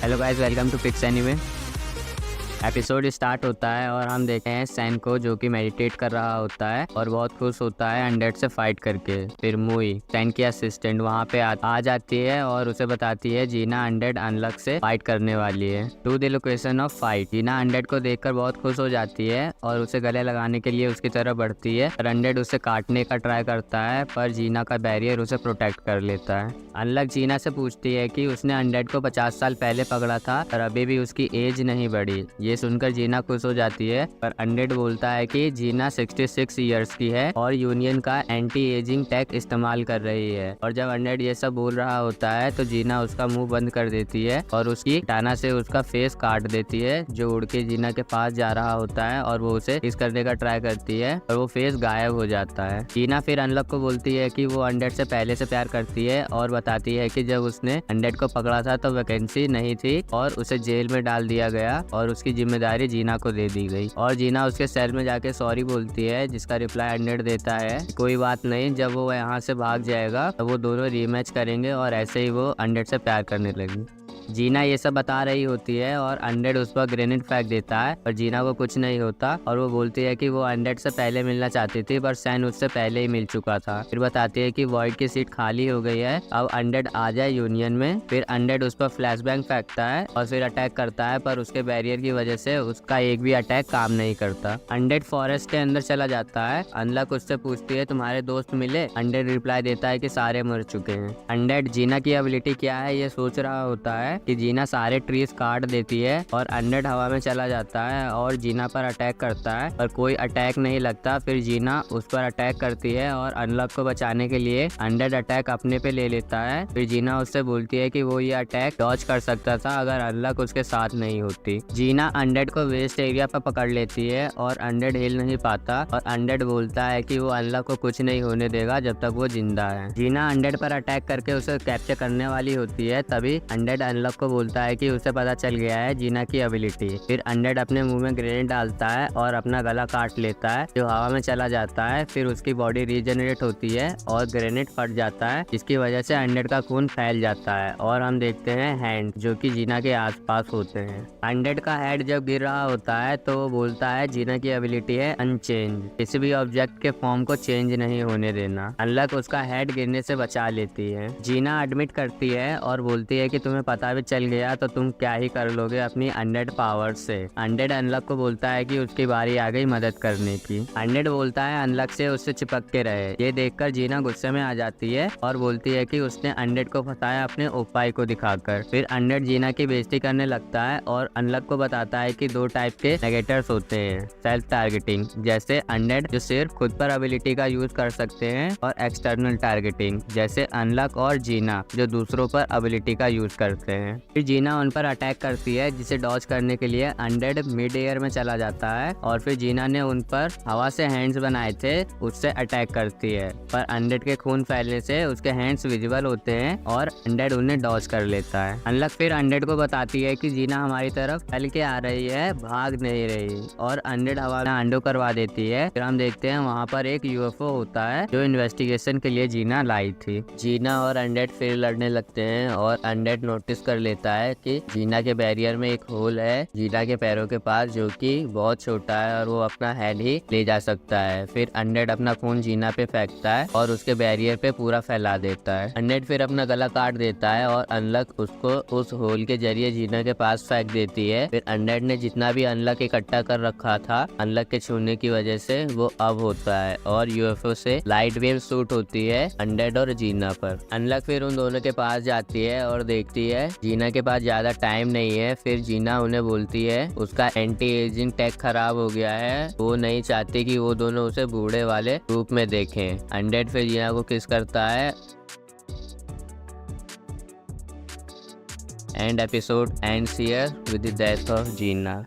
Hello guys, welcome to Pix Anyway. Episode start होता है और हम देखते हैं सैन को जो कि मेडिटेट कर रहा होता है और बहुत खुश होता है अनडेड से फाइट करके। फिर मुई सैन की असिस्टेंट वहाँ पे आ जाती है और उसे बताती है जीना अनडेड अनलक से फाइट करने वाली है। To the location of fight. Gina undead को देखकर बहुत खुश हो जाती है और उसे गले लगाने के लिए उसकी तरफ बढ़ती है और अनडेड उसे काटने का ट्राई करता है, पर जीना का बैरियर उसे प्रोटेक्ट कर लेता है। अनलक जीना से पूछती है कि उसने अनडेड को 50 साल पहले पकड़ा था और अभी भी उसकी एज नहीं बढ़ी। ये सुनकर जीना खुश हो जाती है, पर अनडेड बोलता है कि जीना 66 ईयर्स की है और यूनियन का एंटी एजिंग टेक इस्तेमाल कर रही है। और जब अनडेड ये सब बोल रहा होता है तो जीना उसका मुंह बंद कर देती है और उसकी टाना से उसका फेस काट देती है, जो उड़ के जीना के पास जा रहा होता है और वो उसे किस करने का ट्राई करती है और वो फेस गायब हो जाता है। जीना फिर अनलक को बोलती है कि वो अनडेड से पहले से प्यार करती है और बताती है कि जब उसने अनडेड को पकड़ा था तो वैकेंसी नहीं थी और उसे जेल में डाल दिया गया और उसकी जिम्मेदारी जीना को दे दी गई। और जीना उसके सेल में जाके सॉरी बोलती है, जिसका रिप्लाई अनडेड देता है कोई बात नहीं, जब वो यहाँ से भाग जाएगा तो वो दोनों रीमैच करेंगे। और ऐसे ही वो अनडेड से प्यार करने लगी। जीना ये सब बता रही होती है और अनडेड उस पर ग्रेनेड फेंक देता है, पर जीना को कुछ नहीं होता और वो बोलती है कि वो अनडेड से पहले मिलना चाहती थी, पर सैन उससे पहले ही मिल चुका था। फिर बताती है कि वॉइड की सीट खाली हो गई है, अब अनडेड आ जाए यूनियन में। फिर अनडेड उस पर फ्लैशबैंग फेंकता है और फिर अटैक करता है, पर उसके बैरियर की वजह से उसका एक भी अटैक काम नहीं करता। अनडेड फॉरेस्ट के अंदर चला जाता है। अनलक उससे पूछती है तुम्हारे दोस्त मिले? अनडेड रिप्लाई देता है कि सारे मर चुके हैं। अनडेड जीना की एबिलिटी क्या है ये सोच रहा होता है कि जीना सारे ट्रीज काट देती है और अनडेड हवा में चला जाता है और जीना पर अटैक करता है, पर कोई अटैक नहीं लगता। फिर जीना उस पर अटैक करती है और अनलक को बचाने के लिए अनडेड अटैक अपने पे ले लेता है। फिर जीना उससे बोलती है कि वो ये अटैक डॉज कर सकता था अगर अनलक उसके साथ नहीं होती। जीना अनडेड को वेस्ट एरिया पर पकड़ लेती है और अनडेड हिल नहीं पाता और अनडेड बोलता है कि वो अनलक को कुछ नहीं होने देगा जब तक वो जिंदा है। जीना अनडेड पर अटैक करके उसे कैप्चर करने वाली होती है, तभी अनडेड अनलक को बोलता है कि उसे पता चल गया है जीना की एबिलिटी। फिर अनडेड अपने मुंह में ग्रेनेड डालता है और अपना गला काट लेता है, जो हवा में चला जाता है। फिर उसकी बॉडी रीजनरेट होती है और ग्रेनेड फट जाता है, जिसकी वजह से अनडेड का खून फैल जाता है और हम देखते हैं हैंड जो कि जीना के आसपास होते हैं। अनडेड का हेड जब गिर रहा होता है तो वो बोलता है जीना की एबिलिटी है अनचेंज, किसी भी ऑब्जेक्ट के फॉर्म को चेंज नहीं होने देना। अनलक उसका हेड गिरने से बचा लेती है। जीना एडमिट करती है और बोलती है कि तुम्हें पता भी चल गया तो तुम क्या ही कर लोगे अपनी अनडेड पावर से। अनडेड अनलक को बोलता है कि उसकी बारी आ गई मदद करने की। अनडेड बोलता है अनलक से उससे चिपक के रहे। ये देखकर जीना गुस्से में आ जाती है और बोलती है कि उसने अनडेड को फंसाया अपने उपाय को दिखाकर। फिर अनडेड जीना की बेइज्जती करने लगता है और अनलक को बताता है कि दो टाइप के नेगेटर्स होते हैं, सेल्फ टारगेटिंग जैसे अनडेड जो सिर्फ खुद पर एबिलिटी का यूज कर सकते हैं, और एक्सटर्नल टारगेटिंग जैसे अनलक और जीना जो दूसरों पर एबिलिटी का यूज करते हैं। फिर जीना उन पर अटैक करती है, जिसे डॉज करने के लिए अनडेड मिड एयर में चला जाता है और फिर जीना ने उन पर हवा से हैंड्स बनाए थे उससे अटैक करती है, पर अनडेड के खून फैलने से उसके हैंड्स विजिबल होते हैं और अनडेड उन्हें डॉज कर लेता है। अनलक फिर अनडेड को बताती है कि जीना हमारी तरफ चल के आ रही है, भाग नहीं रही, और अनडेड हवा में अंडो करवा देती है। फिर हम देखते हैं वहाँ पर एक यूएफओ होता है जो इन्वेस्टिगेशन के लिए जीना लाई थी। जीना और अनडेड फिर लड़ने लगते हैं और अनडेड नोटिस कर लेता है कि जीना के बैरियर में एक होल है जीना के पैरों के पास, जो कि बहुत छोटा है और वो अपना हेड ही ले जा सकता है। फिर अनडेड अपना खून जीना पे फेंकता है और उसके बैरियर पे पूरा फैला देता है। अनडेड फिर अपना गला काट देता है और अनलक उसको उस होल के जरिए जीना के पास फेंक देती है। फिर अनडेड ने जितना भी अनलक इकट्ठा कर रखा था अनलक के छूने की वजह से वो अब होता है और यूएफओ से लाइट वेव शूट होती है अनडेड और जीना पर। अनलक फिर उन दोनों के पास जाती है और देखती है जीना के पास ज्यादा टाइम नहीं है। फिर जीना उन्हें बोलती है उसका एंटी एजिंग टेक खराब हो गया है, वो नहीं चाहती कि वो दोनों उसे बूढ़े वाले रूप में देखें। अनडेड फिर जीना को किस करता है and episode ends here with the death of Jeena.